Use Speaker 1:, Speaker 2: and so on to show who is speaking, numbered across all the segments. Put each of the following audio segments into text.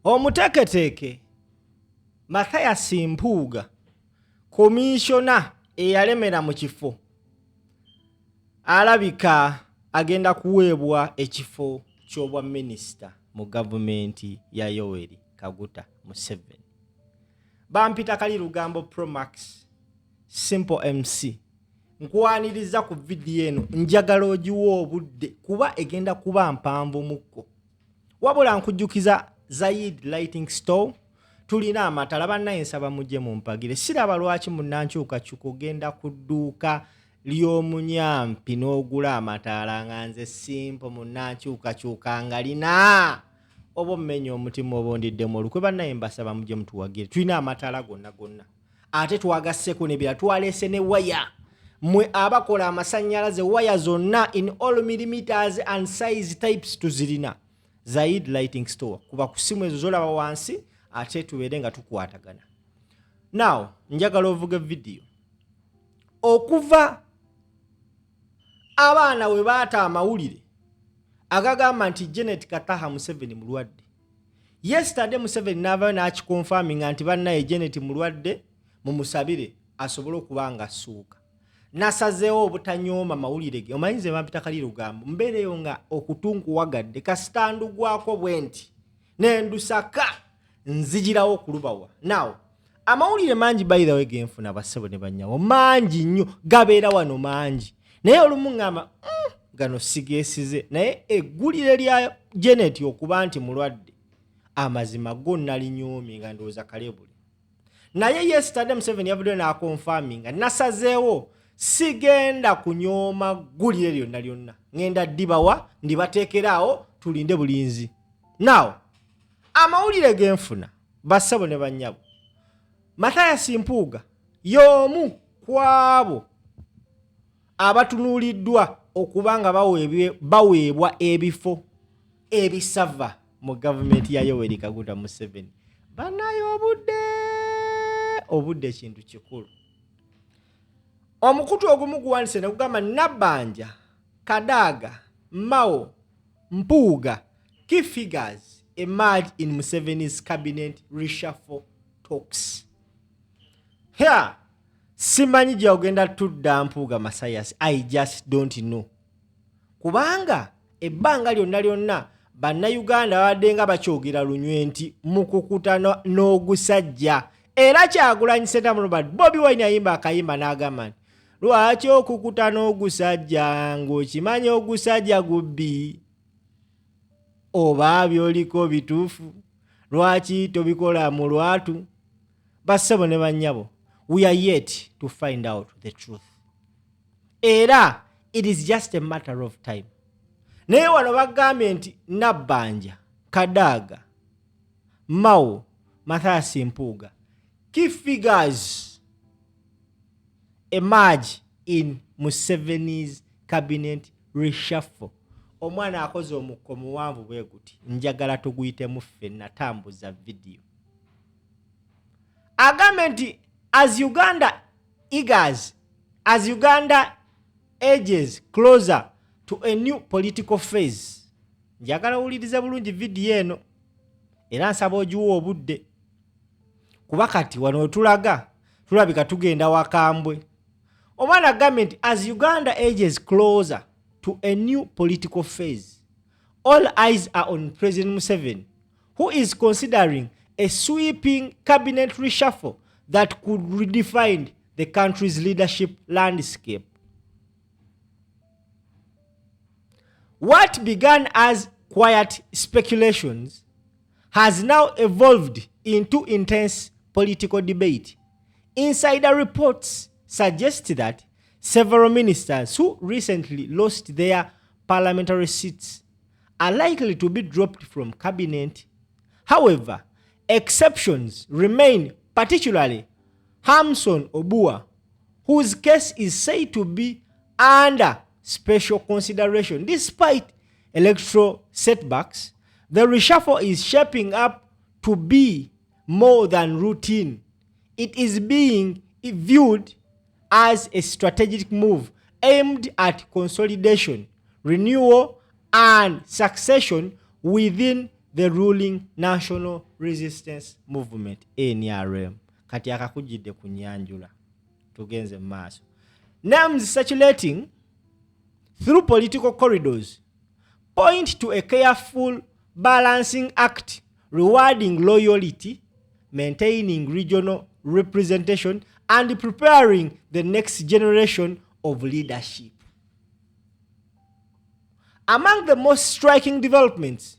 Speaker 1: Omuteeketeeke Mathias Mpuuga komishona eyalemera mu kifo alabika agenda kuweebwa ekifo ky'obwa Minisita mu Mugavumenti ya Yoweri Kaguta Museveni. Bampita Kali Lugambo Promax Simple MC nkwaniriza ku video eno njagala ogiwa obudde kuba egenda kuba mpanvu mukko. Wabula nkujjukiza Zaid Lighting Store tulina amatala bannayensaba mujje mu mpagire. Siraba lwaki munnankyukakyuka ogenda ku dduuka ly'omunyampi n'ogula amataala nga nze Simple munnankyukakyuka nga lina oba mmenya omutima obondiddemu olukwe. Bannaye mbasaba mujje mutuwagire. Tulina amataala gonna ate twagasseko n'ebirala twaleese ne waya. Mwe abakola amasannyalaze waya zonna in all millimeters and size types tuzirina. Zaid Lighting Store kuba ku simu ezo zolaba wansi ate tubeere nga tukwatagana. Now njagala ovuga video okuva abaana we baata amawulire agagamba nti Janet Kataha Museveni mulwadde. Yesterday Museveni n'avaayo n'akikonfaminga nti bannaye Janet mulwadde mumusabire asobole okuba nga assuuka. Nasazeewo obutanyooma mawulire ge. Omanyi nze Bampita Kali Lugambo mbeereyo nga okutunkuwagadde kasitandu gwako bwe nti n'endusaka nzigirawo okulubawa. Now amawulire mangi by the way genfuna bassebo ne bannyawo mangi nnyo gabeera wano mangi naye olumu ngamba gano sigeesize naye eggulire lya Janet okuba nti mulwadde amazima gonna linyoomye nga ndowooza kalebule. Naye yesterday Museveni yavuddeyo n'akonfaminga nasazeewo sigenda kunyooma ggulire lyonna ngenda ddibawa ndibateekeraawo tulinde bulinzi. Now amawulire genfuna bassebo ne bannyabo Mathias Mpuuga y'omu kwabo abatunuuliddwa okuba nga baweebwa ebifo ebisava mu gavumenti ya Yoweri Kaguta Museveni. Bannaye obudde kintu kikulu. Omukutu ogumu guwanise ne gugamba Nabbanja, Kadaga, Mao, Mpuuga, key figures emerge in Museveni's cabinet reshuffle talks. Here, simanyi gye ogenda tudda Mpuuga Mathias, I just don't know. Kubanga ebbanga lyonna bannayuganda babadde nga bakyogera lunywe nti mukukuta n'ogusajja. Era Kyagulanyi Ssentamu Robert Bobi Wine ayimba akayimba n'agamba nti lwaki okukuta n'ogusajja ng'okimanyi ogusajja gubbi oba byoliko bituufu lwaki tobikola mu lwatu. Bassebo ne bannyabo, we are yet to find out the truth. Era it is just a matter of time. Naye wano bagambye nti Nabbanja, Kadaga, Mao, Mathias Mpuuga, key figures emerge in Museveni's cabinet reshuffle. Omwana akoze omukko muwanvu bwe guti njagala tuguyitemu ffenna tambuza video. Agambye nti as Uganda ages closer to a new political phase. Njagala owulirize bulungi video eno era nsaba ogiwa obudde kuba kati wano tulabika tugenda wakambwe. Omwana agambye nti as Uganda ages closer to a new political phase, all eyes are on President Museveni, who is considering a sweeping cabinet reshuffle that could redefine the country's leadership landscape. What began as quiet speculations has now evolved into intense political debate. Insider reports suggest that several ministers who recently lost their parliamentary seats are likely to be dropped from cabinet. However, exceptions remain, particularly Hamson Obwa, whose case is said to be under special consideration. Despite electoral setbacks, the reshuffle is shaping up to be more than routine. It is being viewed as a strategic move aimed at consolidation, renewal, and succession within the ruling National Resistance Movement NRM. Kati akakujidde kunyanjula. Tugenze maaso. Names circulating through political corridors point to a careful balancing act rewarding loyalty, maintaining regional representation, and preparing the next generation of leadership. Among the most striking developments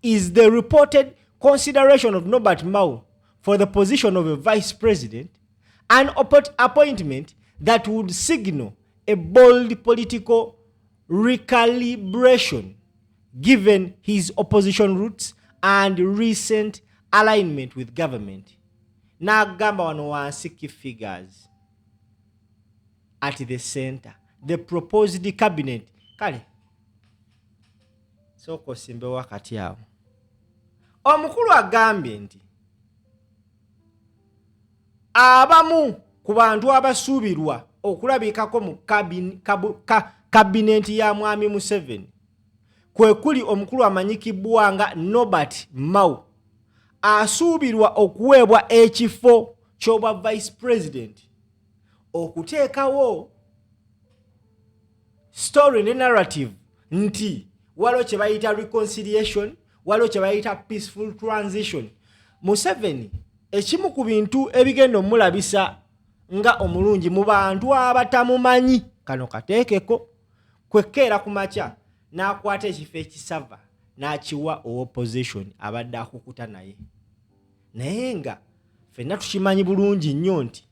Speaker 1: is the reported consideration of Norbert Mao for the position of a vice president, an appointment that would signal a bold political recalibration given his opposition roots and recent alignment with government. Nagamba wano wansi key figures at the center. The proposed cabinet. Kale. Soko simbe wakati yao. Omukulu agambye nti abamu ku bantu abasuubirwa okulabikako mu kabineti ya mwami Museveni kwe kuli omukulu amanyikibwa nga Norbert Mao asuubirwa okuweebwa ekifo ky'obwa vice president okuteekawo story ne narrative nti waliwo kye bayita reconciliation, waliwo kye bayita peaceful transition. Museveni ekimu ku bintu ebigenda omulabisa nga omulungi mu bantu abatamumanyi kano kateekeko kwekkeera ku makya n'akwata ekifo ekisava n'akiwa opposition abadde akukuta naye. Naye nga ffenna tukimanyi bulungi nnyo nti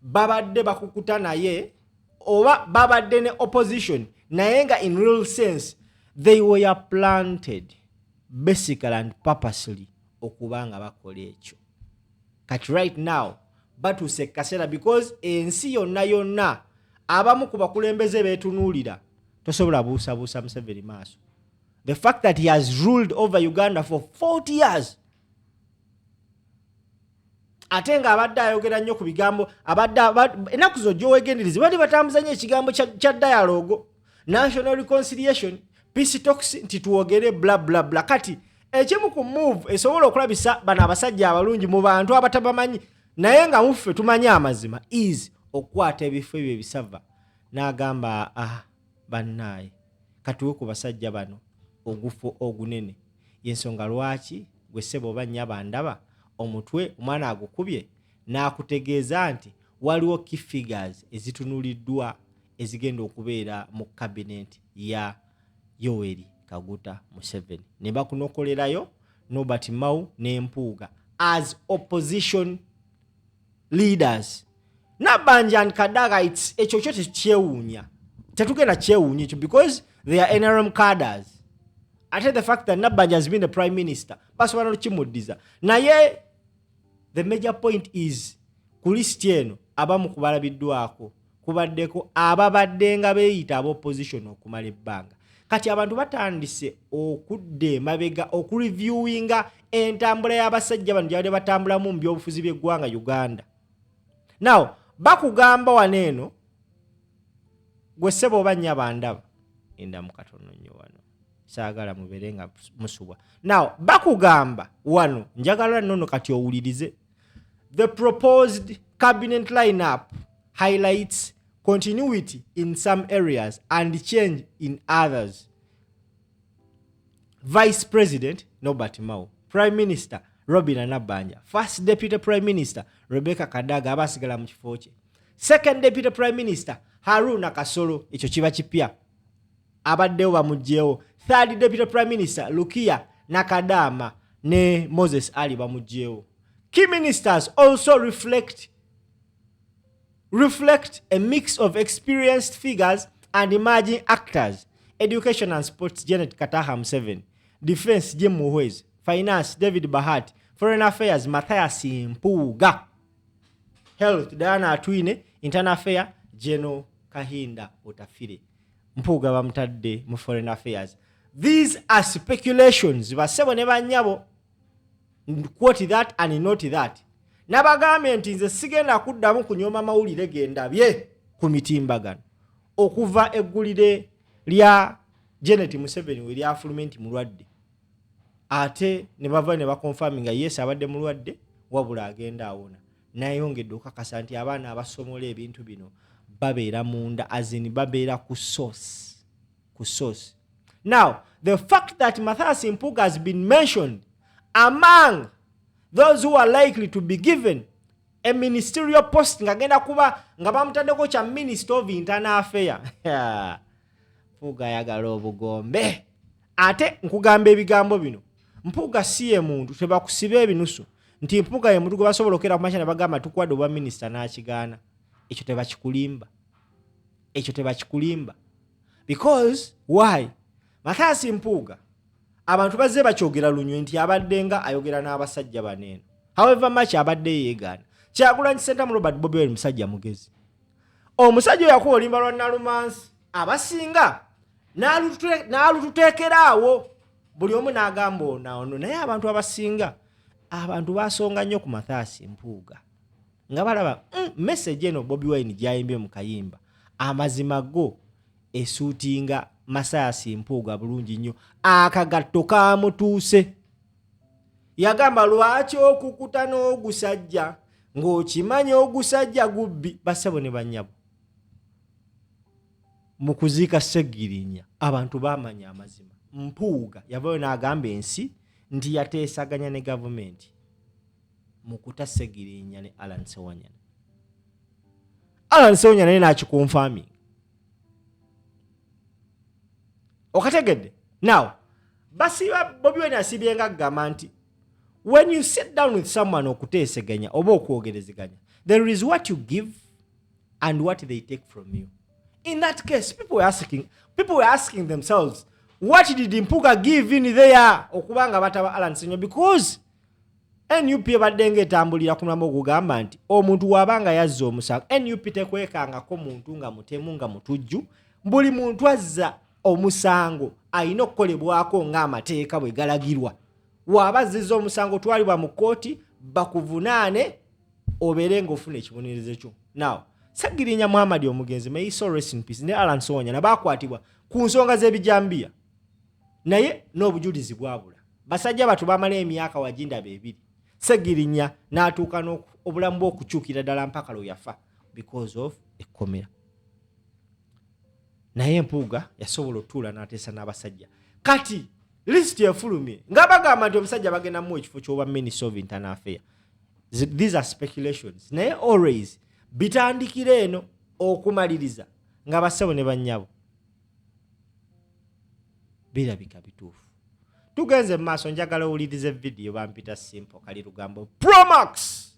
Speaker 1: babadde bakukuta naye oba babadde ne opposition naye nga in real sense they were planted basically and purposely okubanga bakola ekyo. Kati right now batuse kasera because ensi yonna abamu ku bakulembeze beetunuulira tosobola buusa Museveni maaso. The fact that he has ruled over Uganda for 40 years. Ate nga abadde ayogera nnyo ku bigambo ennaku zo gy'owegendereze bali batambuza nnyo ekigambo kya dialogue, national reconciliation, peace talks nti tuwogere bla bla bla. Kati ekimu ku move esobola okulabisa bano abasajja abalungi mu bantu abatabamanyi naye nga muffe tumanyi amazima is okwata ebifo ebyo ebisava n'agamba bannaye katuwe ku basajja bano ogufu ogunene yensonga lwaki gwe ssebo oba nnyaba ndaba omutwe omwana agukubye n'akutegeeza nti waliwo key figures ezitunuuliddwa ezigenda okubeera mu cabinet ya Yoweri Kaguta Museveni. Ne bakunokolerayo Norbert Mao ne Mpuuga as opposition leaders. Nabanja and Kadaga ekyo kyo tekyewuunya. Tetugenda kyewuunya ekyo because they are NRM cadres. Ate the fact that Nabanja has been the prime minister basobola n'okimuddiza. Naye the major point is ku list eno abamu kubalabiddwako kubaddeko ababadde nga beeyita ab'opposition okumala ebbanga. Kati abantu batandise okudda emabega okureviewinga entambula y'abasajja bano gyabadde batambulamu mu byobufuzi by'eggwanga Uganda. Now bakugamba waneeno gwe ssebo oba nnyaba ndaba endamu katono nnyo wano saagala mubeere nga musubwa. Now bakugamba wano njagala nnono kati owulirize. The proposed cabinet lineup highlights continuity in some areas and change in others. Vice President Norbert Mao, Prime Minister Robinah Nabbanja, First Deputy Prime Minister Rebecca Kadaga abasigala mu kifo kye. Second Deputy Prime Minister Haruna Kasolo, ekyo kiba kipya abaddewo bamugjewo. Third Deputy Prime Minister Lukia Nakadama ne Moses Ali bamugjewo. Key ministers also reflect a mix of experienced figures and emerging actors. Education and Sports Janet Kataha Museveni, Defense Jim Muhwezi, Finance David Bahati, Foreign Affairs Mathias Mpuuga, Health Diana Atwine, Internal Affairs General Kahinda Otafire. Mpuuga bamutadde mu Foreign Affairs. These are speculations. Basebo ne banyabo quote that and not that. Nabagambe nti nze sigenda kuddamu kunyooma mawulire gendabye ku mitimbagano okuva eggulire lya Janet Museveni we lyafulumenti mulwadde ate ne bava ne bakonfaminga yes abadde mulwadde wabula agenda awona. Nayongedde okakasa nti abaana abasomola ebintu bino babeera munda azini babeera ku source. Now, the fact that Mathias Mpuuga has been mentioned among those who are likely to be given a ministerial post ngagenda kuba nga bamutaddeko kya Minister of Internal Affairs. Mpuuga ayagala obugombe. Ate nkugamba ebigambo bino. Mpuuga siye muntu tebakusiba ebinusu. Nti Mpuuga ye muntu gwe basobola okera ku machana bagamba tukwadde obwa minister n'akigaana. Ekyo tebakikulimba. Because why? Mathias Mpuuga abantu bazze bakyogera lunywe nti abadde nga ayogera n'abasajja baneeno. However much abadde yeegaana. Kyagulanyi Center mu Robert Bobi Wine musajja mugezi. Omusajja yakuba olimba lwa nalumansi abasinga n'alututeekeraawo buli omu n'agamba ono naye abantu abasinga abantu basonga nnyo ku Mathias Mpuuga nga balaba message eno Bobi Wine gyayimbye mu kayimba amazima go esuutinga Mathias Mpuuga bulungi nnyo akagatto kaamutuuse. Yagamba lwaki okukuta n'ogusajja ng'okimanyi ogusajja gubbi basebo ne bannyabo. Mu kuziika Ssegirinya abantu baamanya amazima. Mpuuga yavayo n'agamba ensi nti yateesaganya ne gavumenti mu kuta Ssegirinya ne Alan Ssewanyana. Alan Ssewanyana naye n'akikonfirming. Okategedde? Now, basiba Bobi Wine asibyenga agamba nti when you sit down with someone okuteeseganya oba okwogerezeganya, there is what you give and what they take from you. In that case, people were asking themselves, what did Mpuuga give in there okubanga bataba Alan Ssewanyana? Because NUP badde etambulira ku mulambo ogugamba nti omuntu wabanga yazza omusango NUP tekwekangako muntu nga mutemu nga mutujju, buli muntu azza omusango alina okukolebwako ng'amateeka bwe galagirwa. Wabazizza omusango twalibwa mu kkooti bakuvunaane obeere ng'ofuna ekibonerezo kyo. Now, Ssegirinya Muhammad omugenzi may he so rest in peace ne Alan Ssewanyana bakwatibwa ku nsonga z'ebijambiya naye n'obujulizi bwabula. Basajja batu bamala emyaka wajindaba ebiri. Ssegirinya n'atuuka obulamu bw'okukyukira ddala mpaka lwe yafa because of ekkomera. Naye Mpuuga yasobola otuula n'ateesa n'abasajja. Kati list efulumye nga bagamba nti omusajja bagenda mu ekifo ky'obwa Minister of Internal Affairs. These are speculations. Naye always bitandikira eno okumaliriza nga bassebo ne bannyabo birabika bituufu. Tugenze mu maaso njagala owuliriza video bampita Simple kali lugambo Promax.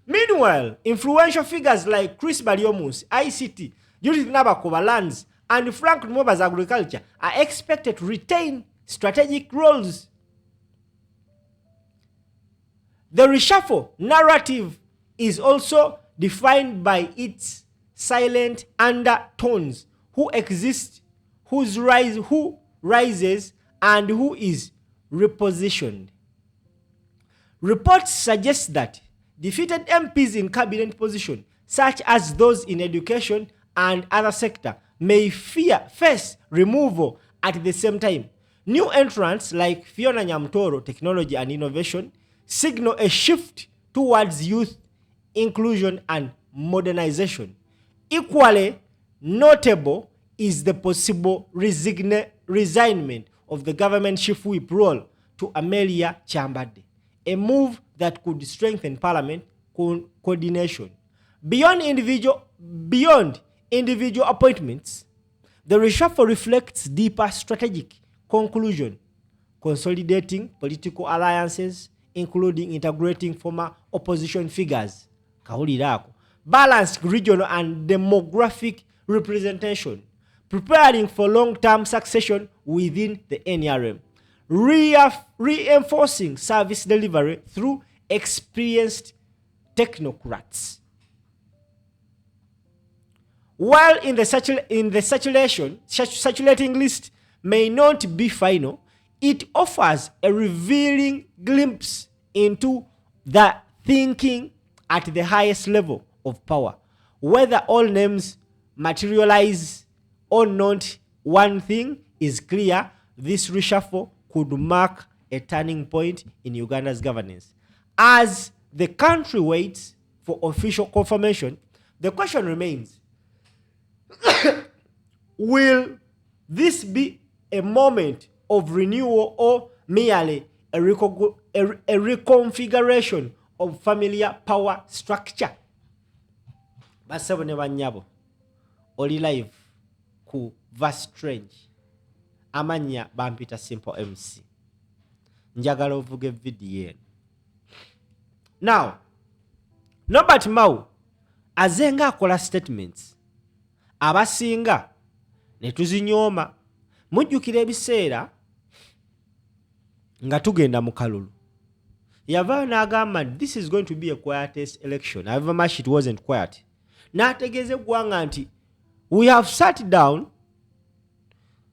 Speaker 1: Meanwhile, influential figures like Chris Baryomunsi, ICT, Judith Nabakoba Lands, and Frank Mwoba's Agriculture are expected to retain strategic roles. The reshuffle narrative is also defined by its silent undertones: who exists, who rises, and who is repositioned. Reports suggest that defeated MPs in cabinet position, such as those in education and other sector, may face removal at the same time. New entrants like Fiona Nyamtoro, Technology and Innovation, signal a shift towards youth inclusion and modernization. Equally notable is the possible resignment of the government chief whip role to Amelia Chambade, a move that could strengthen parliament coordination. Beyond individual appointments, the reshuffle reflects deeper strategic conclusion, consolidating political alliances, including integrating former opposition figures, balanced regional and demographic representation, preparing for long-term succession within the NRM, reinforcing service delivery through experienced technocrats. While in the circulating list may not be final, it offers a revealing glimpse into the thinking at the highest level of power. Whether all names materialize or not, one thing is clear: this reshuffle could mark a turning point in Uganda's governance. As the country waits for official confirmation, the question remains, will this be a moment of renewal or merely a reconfiguration of familiar power structure? Basebo ne banyabo oli live ku Verse Strange amanya bampita Simple MC njagala ovuge video eno. Now Norbert Mao azenga akola statements abasinga ne tuzinyoma. Mujjukira ebiseera nga tugenda mu kalulu yavaayo n'agamba this is going to be a quietest election. However much it wasn't quiet. N'ategeeza eggwanga nti we have sat down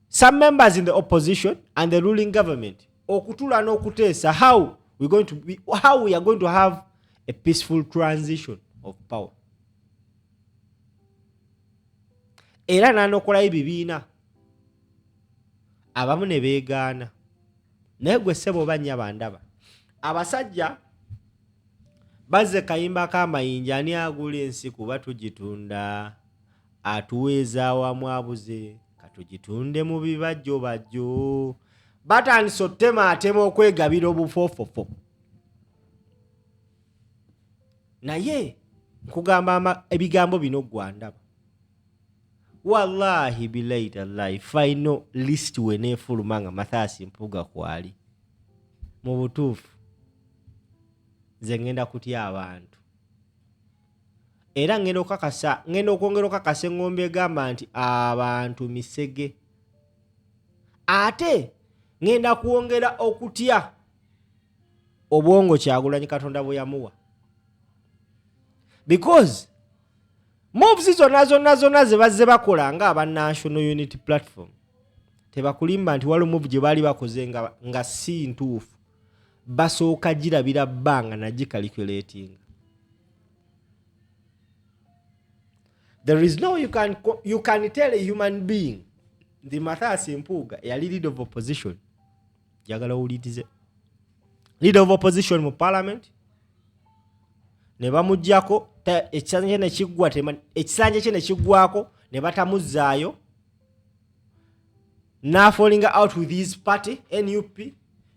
Speaker 1: some members in the opposition and the ruling government okutula n'okuteesa how we are going to have a peaceful transition of power. Era n'anokolayo ebibiina abamu ne beegaana. Naye gwe ssebo bannya bandaba abasajja bazze kayimba k'amayinja ani agula ensi kuba tugitunda atuweeza awamu abuze katugitunde mu bibajjo batandise otema okwegabira obufoofofo. Naye nkugamba ebigambo bino gwandaba wallahi billahi tallahi final list weneefuluma nga Mathias Mpuuga kwali mu butuufu nze ngenda kutya abantu. Era ngenda okwongera okakasa engombe egamba nti abantu misege. Ate ngenda kwongera okutya obwongo Kyagulanyi Katonda bwe yamuwa, because moves zonna ze bazze bakola nga aba National Unity Platform tebakulimba nti waliwo move gye baali bakoze nga si ntuufu, basooka girabira bbanga na gicalculating. There is no you can tell a human being the Mathias Mpuuga yali leader of opposition. Jagala ulitize leader of opposition mu parliament ne bamujjako ekisanja kye ne kiggwako ne batamuzaayo na falling out with his party NUP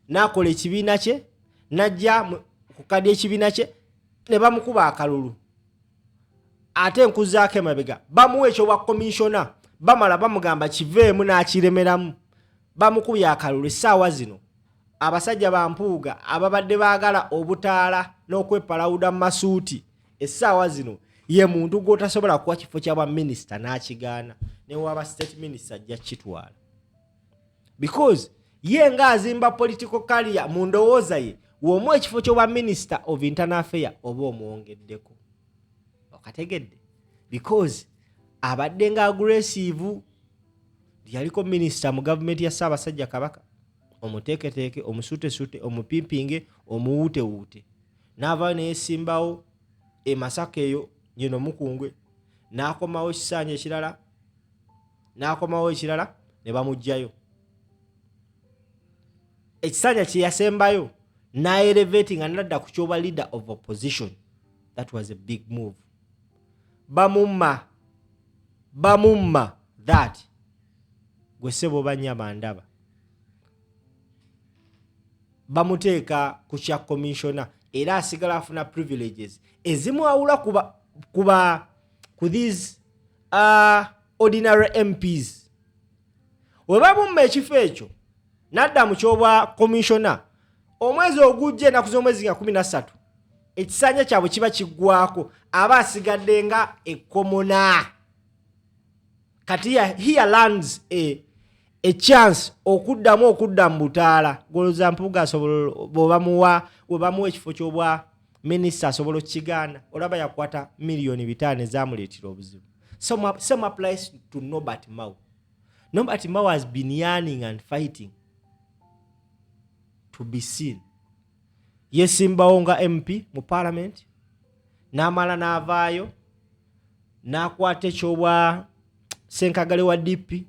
Speaker 1: nakola ekibiina kye najja ku kadi ekibiina kye ne bamukuba akalulu. Ate nkuzaako emabega bamuwa ekyo bwa commissioner bamala bamugamba kiveemu n'akiremeramu bamukubya akalulu. Essaawa zino abasajja ba Mpuuga ababadde baagala obutaala n'okwepalawuda mu masuuti, essaawa zino ye muntu gw'otasobola kuwa kifo kya bwa minisita n'akigaana ne waba state minister ajja kitwala, because ye nga azimba political career mu ndowooza ye w'omu ekifo ky'obwa minister of internal affairs oba omwongeddeko. Okategedde, because abadde nga aggressive yaliko minister mu gavumenti ya Ssaabasajja Kabaka, omuteeketeeke, omusuutesuute, omupimpinge, omuwuutewuute, n'avaayo ne yeesimbawo e Masaka eyo nyino Mukungwe, n'akomawo ekisanja ekirala, ne bamuggyayo. Ekisanja kye yasembayo n'aelevating nga n'adda ku kyoba leader of opposition. That was a big move. Bamumma that gwe ssebo bannya bandaba bamuteeka ku kya commissioner era asigala afuna privileges ezimwawula ku these ordinary MPs. We bamumma ekifo ekyo n'adda mu kyobwa commissioner omwezi ogujja ennaku z'omwezi nga 13 ekisanja kyabwe kiba kiggwako aba asigadde nga ekkomona. Kati here lands a chance okudda mu butaala goloza Mpuuga asobola bamuwa ekifo ky'obwa minisita asobola okukigaana. Olaba yakwata million 5 ezamuleetera obuzibu. Same applies to Norbert Mao. Norbert Mao has been yearning and fighting to be seen. Yesimbawo nga MP mu parliament n'amala n'avaayo n'akwata ekyobwa Ssenkagale wa DP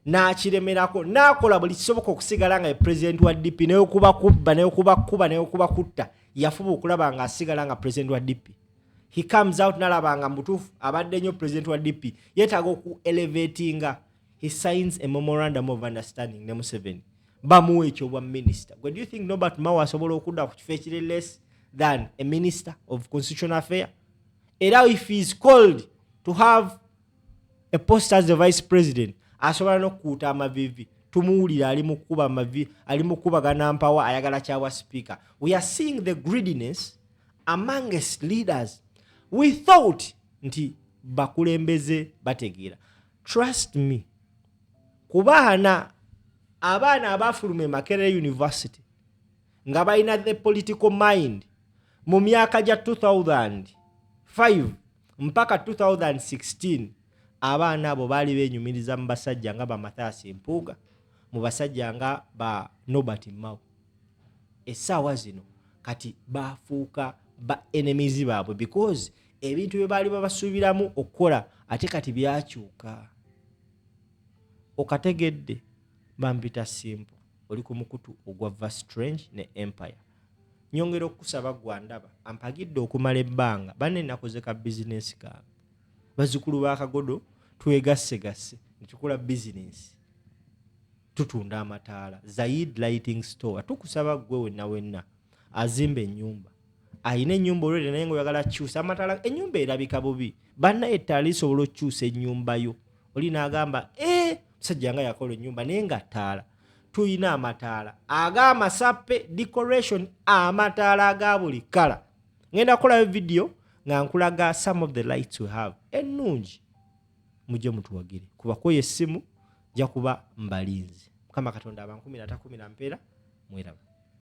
Speaker 1: n'akiremerako n'akola buli kisoboka okusigala nga president wa DP n'okuba kubba n'okuba kutta yafuba okulaba nga asigala nga president wa DP. He comes out n'alaba nga mutuufu abadde nnyo president wa DP yeetaaga oku elevatinga. He signs a memorandum of understanding ne Museveni bamuwa ekyobwa minister. Do you think Norbert Mao asobola okudda ku kifo ekiri less than a minister of constitutional affairs? Era if he is called to have a post as the vice president asobola n'okukuuta amavivi tumuwulira ali mu kukuba amavivi ali mu kubagana mpawa ayagala kyawa speaker. We are seeing the greediness amongst leaders. We thought nti bakulembeze bategeera. Trust me, kubaana abaana abafulume Makerere University nga balina the political mind mu myaka gya 2005 mpaka 2016 abaana abo baali benyumiriza mu basajja nga ba Mathias Mpuuga, mu basajja nga ba Norbert Mao. Essaawa zino kati bafuuka ba enemies baabwe because ebintu bye baali babasuubiramu okukola ate kati byakyuka. Okategedde Bambita Simple oli ku mukutu ogwa Vast Strange ne Empire. Nyongera okusaba gwandaba ampagidde okumala ebbanga banne nakoze ka business kaabwe. Bazukulu ba Kagodo twegasse nitukola business tutunda amataala Zaid Lighting Store. Tukusaba gwe wenna azimbe ennyumba ayina ennyumba olwere naye ngoyagala kyusa amataala ennyumba erabika bubi banna ettaala isobola okyusa ennyumba yo oli n'agamba musajja nga yakola ennyumba naye nga ttaala tuyina amataala ag'amasappe decoration amataala aga buli kala. Ngenda kukolayo video nga nkulaga some of the lights we have ennungi mujje mutuwagire kubakoye essimu ja kuba mbalinzi. Mukama Katonda abankumira atakumira mpeera mweraba.